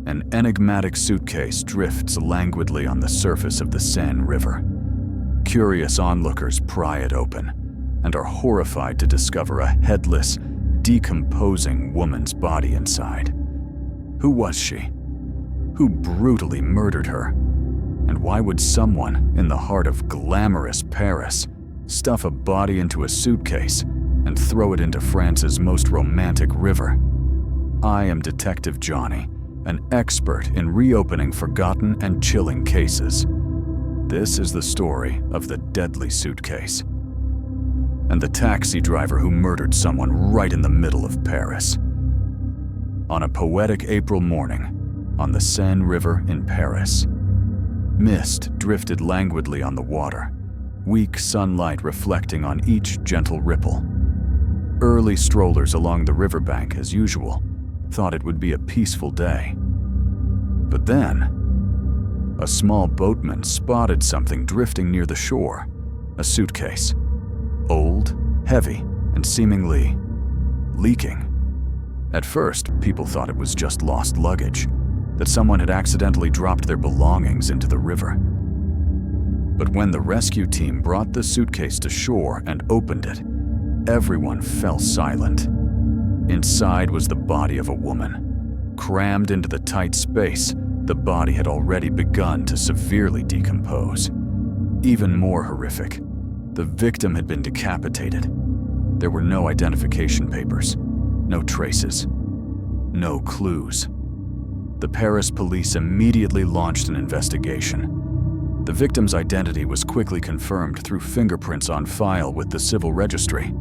An enigmatic suitcase drifts languidly on the surface of the Seine River. Curious onlookers pry it open and are horrified to discover a headless, decomposing woman's body inside. Who was she? Who brutally murdered her? And why would someone in the heart of glamorous Paris stuff a body into a suitcase and throw it into France's most romantic river? I am Detective Johnny, an expert in reopening forgotten and chilling cases. This is the story of the deadly suitcase and the taxi driver who murdered someone right in the middle of Paris. On a poetic April morning, on the Seine River in Paris, mist drifted languidly on the water, weak sunlight reflecting on each gentle ripple. Early strollers along the riverbank, as usual, thought it would be a peaceful day. But then, a small boatman spotted something drifting near the shore, a suitcase. Old, heavy, and seemingly leaking. At first, people thought it was just lost luggage, that someone had accidentally dropped their belongings into the river. But when the rescue team brought the suitcase to shore and opened it, everyone fell silent. Inside was the body of a woman. Crammed into the tight space, the body had already begun to severely decompose. Even more horrific, the victim had been decapitated. There were no identification papers, no traces, no clues. The Paris police immediately launched an investigation. The victim's identity was quickly confirmed through fingerprints on file with the civil registry.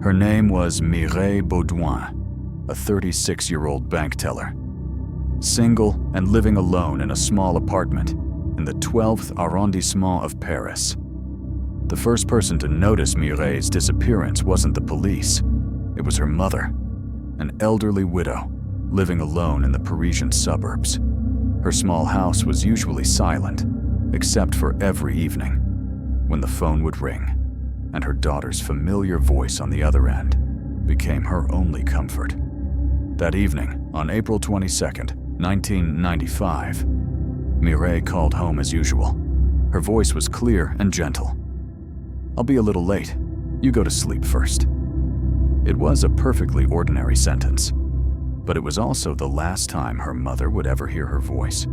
Her name was Mireille Baudoin, a 36-year-old bank teller. Single and living alone in a small apartment in the 12th arrondissement of Paris. The first person to notice Mireille's disappearance wasn't the police. It was her mother, an elderly widow living alone in the Parisian suburbs. Her small house was usually silent, except for every evening, when the phone would ring, and her daughter's familiar voice on the other end became her only comfort. That evening, on April 22nd, 1995, Mireille called home as usual. Her voice was clear and gentle. "I'll be a little late. You go to sleep first." It was a perfectly ordinary sentence, but it was also the last time her mother would ever hear her voice.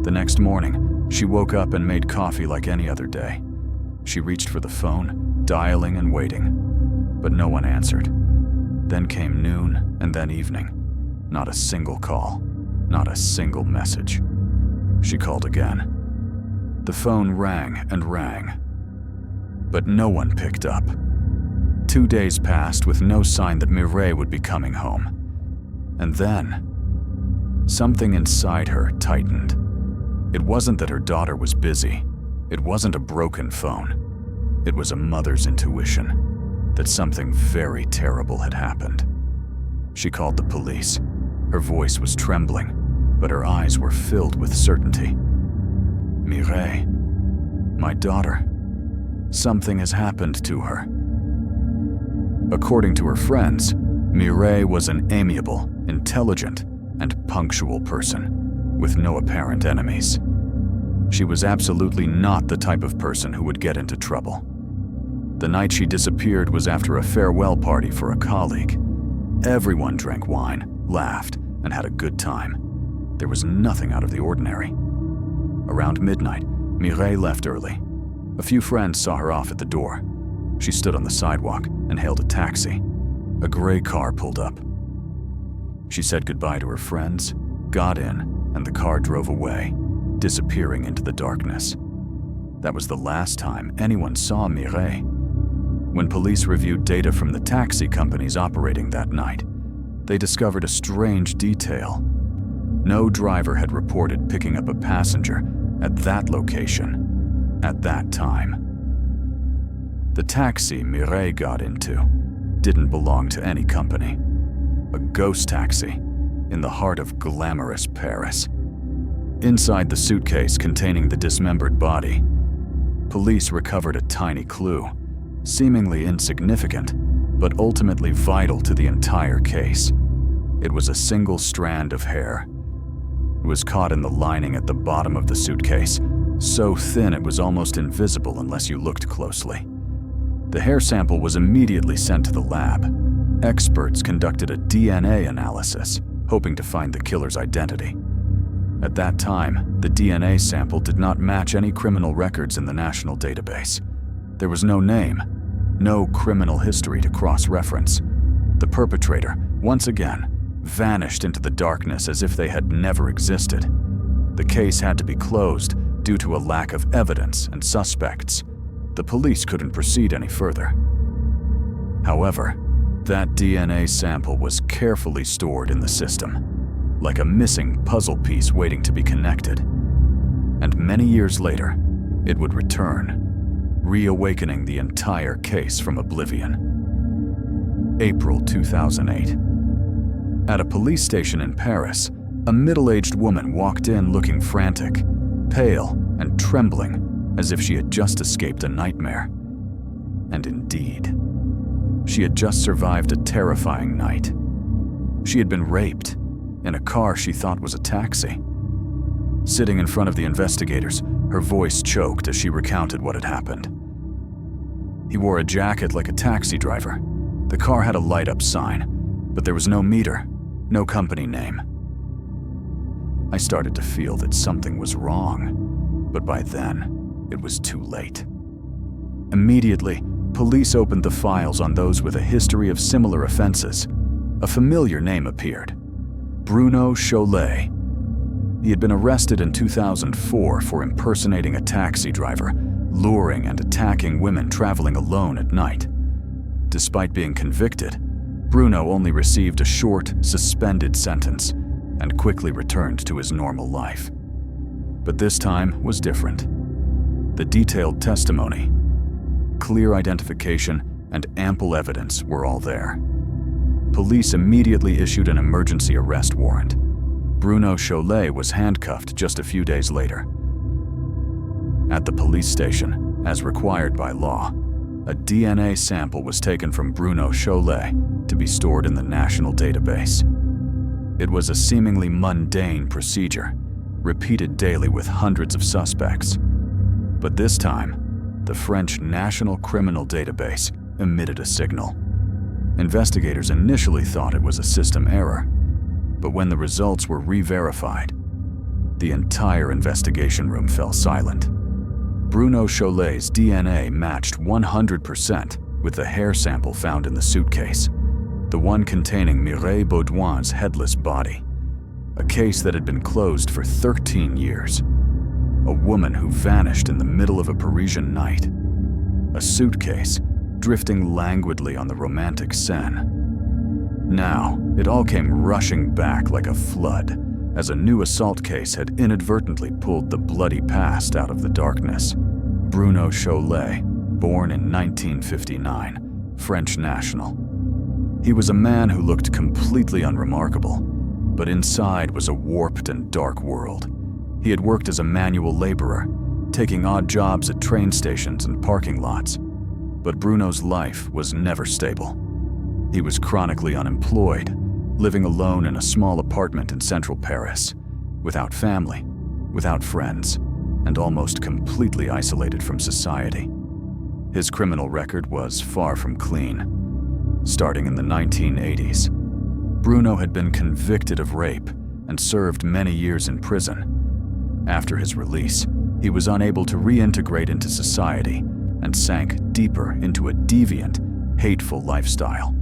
The next morning, she woke up and made coffee like any other day. She reached for the phone, dialing and waiting, but no one answered. Then came noon and then evening. Not a single call, not a single message. She called again. The phone rang and rang, but no one picked up. 2 days passed with no sign that Mireille would be coming home. And then, something inside her tightened. It wasn't that her daughter was busy. It wasn't a broken phone. It was a mother's intuition that something very terrible had happened. She called the police. Her voice was trembling, but her eyes were filled with certainty. "Mireille, my daughter, something has happened to her." According to her friends, Mireille was an amiable, intelligent, and punctual person, with no apparent enemies. She was absolutely not the type of person who would get into trouble. The night she disappeared was after a farewell party for a colleague. Everyone drank wine, laughed, and had a good time. There was nothing out of the ordinary. Around midnight, Mireille left early. A few friends saw her off at the door. She stood on the sidewalk and hailed a taxi. A gray car pulled up. She said goodbye to her friends, got in, and the car drove away, disappearing into the darkness. That was the last time anyone saw Mireille. When police reviewed data from the taxi companies operating that night, they discovered a strange detail. No driver had reported picking up a passenger at that location, at that time. The taxi Mireille got into didn't belong to any company. A ghost taxi in the heart of glamorous Paris. Inside the suitcase containing the dismembered body, police recovered a tiny clue, seemingly insignificant, but ultimately vital to the entire case. It was a single strand of hair. It was caught in the lining at the bottom of the suitcase, so thin it was almost invisible unless you looked closely. The hair sample was immediately sent to the lab. Experts conducted a DNA analysis, hoping to find the killer's identity. At that time, the DNA sample did not match any criminal records in the national database. There was no name, no criminal history to cross-reference. The perpetrator, once again, vanished into the darkness as if they had never existed. The case had to be closed due to a lack of evidence and suspects. The police couldn't proceed any further. However, that DNA sample was carefully stored in the system, like a missing puzzle piece waiting to be connected. And many years later, it would return, reawakening the entire case from oblivion. April 2008. At a police station in Paris, a middle-aged woman walked in looking frantic, pale, and trembling as if she had just escaped a nightmare. And indeed, she had just survived a terrifying night. She had been raped in a car she thought was a taxi. Sitting in front of the investigators, her voice choked as she recounted what had happened. He wore a jacket like a taxi driver. The car had a light-up sign, but there was no meter, no company name. I started to feel that something was wrong, but by then, it was too late. Immediately, police opened the files on those with a history of similar offenses. A familiar name appeared: Bruno Cholet. He had been arrested in 2004 for impersonating a taxi driver, luring and attacking women traveling alone at night. Despite being convicted, Bruno only received a short, suspended sentence and quickly returned to his normal life. But this time was different. The detailed testimony, clear identification, and ample evidence were all there. Police immediately issued an emergency arrest warrant. Bruno Cholet was handcuffed just a few days later. At the police station, as required by law, a DNA sample was taken from Bruno Cholet to be stored in the national database. It was a seemingly mundane procedure, repeated daily with hundreds of suspects. But this time, the French National Criminal Database emitted a signal. Investigators initially thought it was a system error, but when the results were re-verified, the entire investigation room fell silent. Bruno Cholet's DNA matched 100% with the hair sample found in the suitcase, the one containing Mireille Baudoin's headless body, a case that had been closed for 13 years. A woman who vanished in the middle of a Parisian night. A suitcase drifting languidly on the romantic Seine. Now, it all came rushing back like a flood, as a new assault case had inadvertently pulled the bloody past out of the darkness. Bruno Cholet, born in 1959, French national. He was a man who looked completely unremarkable, but inside was a warped and dark world. He had worked as a manual laborer, taking odd jobs at train stations and parking lots. But Bruno's life was never stable. He was chronically unemployed, living alone in a small apartment in central Paris, without family, without friends, and almost completely isolated from society. His criminal record was far from clean. Starting in the 1980s, Bruno had been convicted of rape and served many years in prison. After his release, he was unable to reintegrate into society and sank deeper into a deviant, hateful lifestyle.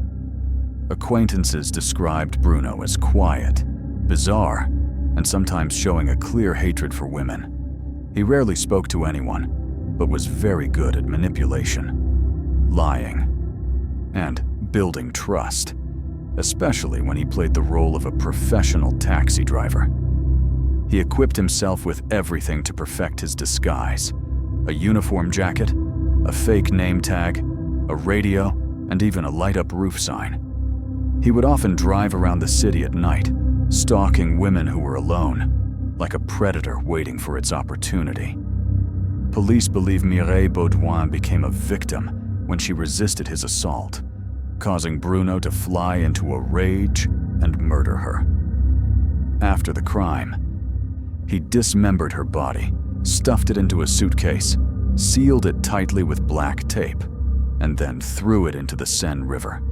Acquaintances described Bruno as quiet, bizarre, and sometimes showing a clear hatred for women. He rarely spoke to anyone, but was very good at manipulation, lying, and building trust, especially when he played the role of a professional taxi driver. He equipped himself with everything to perfect his disguise: a uniform jacket, a fake name tag, a radio, and even a light-up roof sign. He would often drive around the city at night, stalking women who were alone, like a predator waiting for its opportunity. Police believe Mireille Baudoin became a victim when she resisted his assault, causing Bruno to fly into a rage and murder her. After the crime, he dismembered her body, stuffed it into a suitcase, sealed it tightly with black tape, and then threw it into the Seine River.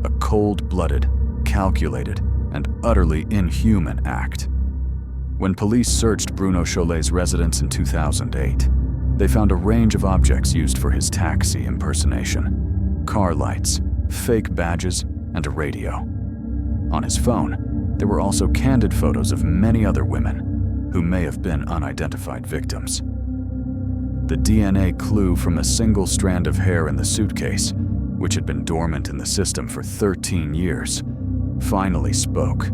A cold-blooded, calculated, and utterly inhuman act. When police searched Bruno Cholet's residence in 2008, they found a range of objects used for his taxi impersonation: car lights, fake badges, and a radio. On his phone, there were also candid photos of many other women who may have been unidentified victims. The DNA clue from a single strand of hair in the suitcase, which had been dormant in the system for 13 years, finally spoke.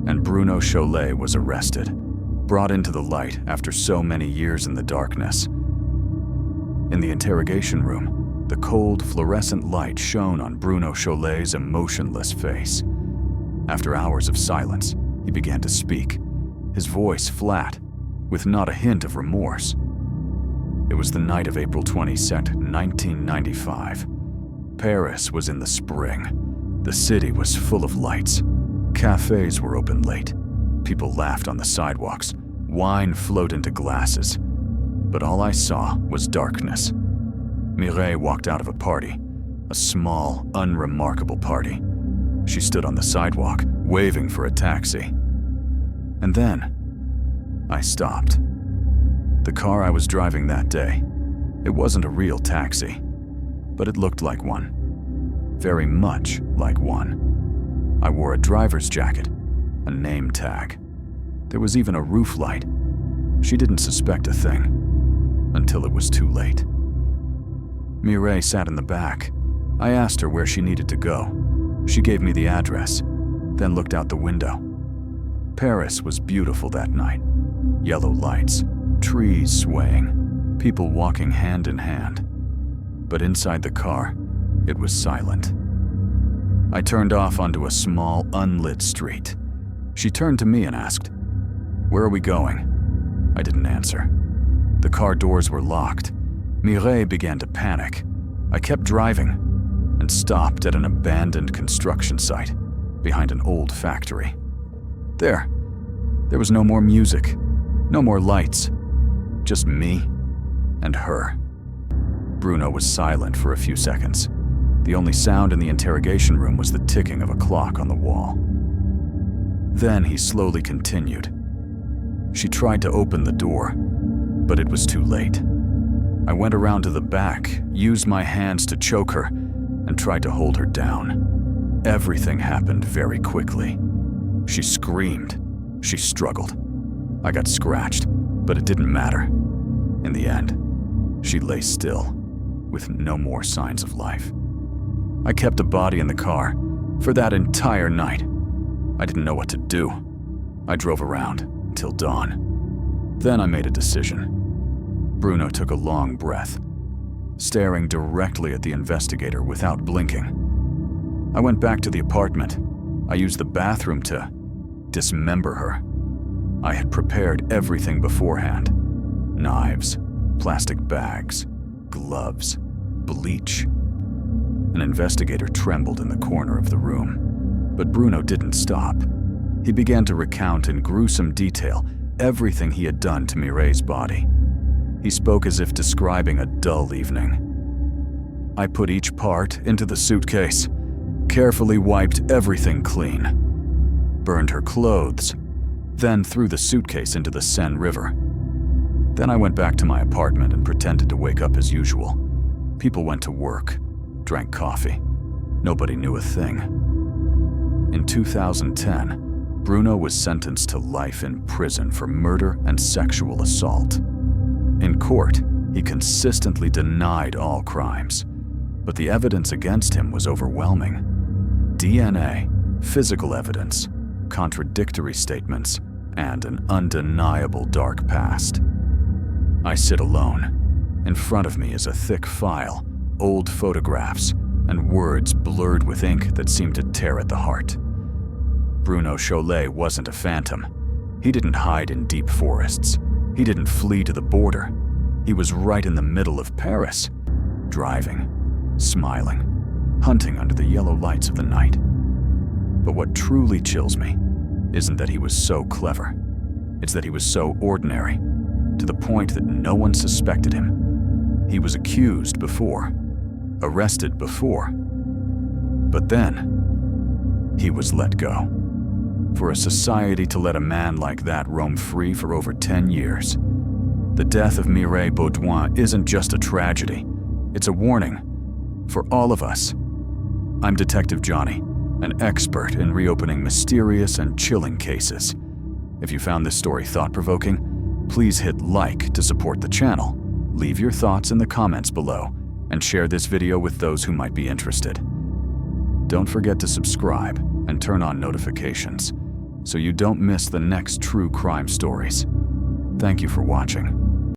And Bruno Cholet was arrested, brought into the light after so many years in the darkness. In the interrogation room, the cold, fluorescent light shone on Bruno Cholet's emotionless face. After hours of silence, he began to speak, his voice flat, with not a hint of remorse. It was the night of April 22nd, 1995. Paris was in the spring. The city was full of lights. Cafes were open late. People laughed on the sidewalks. Wine flowed into glasses. But all I saw was darkness. Mireille walked out of a party, a small, unremarkable party. She stood on the sidewalk, waving for a taxi. And then, I stopped. The car I was driving that day, it wasn't a real taxi, but it looked like one. Very much like one. I wore a driver's jacket, a name tag. There was even a roof light. She didn't suspect a thing, until it was too late. Mireille sat in the back. I asked her where she needed to go. She gave me the address, then looked out the window. Paris was beautiful that night. Yellow lights, trees swaying, people walking hand in hand. But inside the car, it was silent. I turned off onto a small, unlit street. She turned to me and asked, "Where are we going?" I didn't answer. The car doors were locked. Mireille began to panic. I kept driving and stopped at an abandoned construction site behind an old factory. There was no more music, no more lights, just me and her. Bruno was silent for a few seconds. The only sound in the interrogation room was the ticking of a clock on the wall. Then he slowly continued. She tried to open the door, but it was too late. I went around to the back, used my hands to choke her, and tried to hold her down. Everything happened very quickly. She screamed. She struggled. I got scratched, but it didn't matter. In the end, she lay still, with no more signs of life. I kept the body in the car for that entire night. I didn't know what to do. I drove around until dawn. Then I made a decision. Bruno took a long breath, staring directly at the investigator without blinking. I went back to the apartment. I used the bathroom to dismember her. I had prepared everything beforehand: knives, plastic bags, gloves, bleach. An investigator trembled in the corner of the room, but Bruno didn't stop. He began to recount in gruesome detail everything he had done to Mireille's body. He spoke as if describing a dull evening. I put each part into the suitcase, carefully wiped everything clean, burned her clothes, then threw the suitcase into the Seine River. Then I went back to my apartment and pretended to wake up as usual. People went to work, drank coffee. Nobody knew a thing. In 2010, Bruno was sentenced to life in prison for murder and sexual assault. In court, he consistently denied all crimes, but the evidence against him was overwhelming. DNA, physical evidence, contradictory statements, and an undeniable dark past. I sit alone. In front of me is a thick file, old photographs, and words blurred with ink that seemed to tear at the heart. Bruno Cholet wasn't a phantom. He didn't hide in deep forests. He didn't flee to the border. He was right in the middle of Paris, driving, smiling, hunting under the yellow lights of the night. But what truly chills me isn't that he was so clever. It's that he was so ordinary, to the point that no one suspected him. He was accused before, arrested before, but then he was let go. For a society to let a man like that roam free for over 10 years. The death of Mireille Baudoin isn't just a tragedy, it's a warning for all of us. I'm Detective Johnny, an expert in reopening mysterious and chilling cases. If you found this story thought-provoking, please hit like to support the channel, leave your thoughts in the comments below, and share this video with those who might be interested. Don't forget to subscribe and turn on notifications so you don't miss the next true crime stories. Thank you for watching.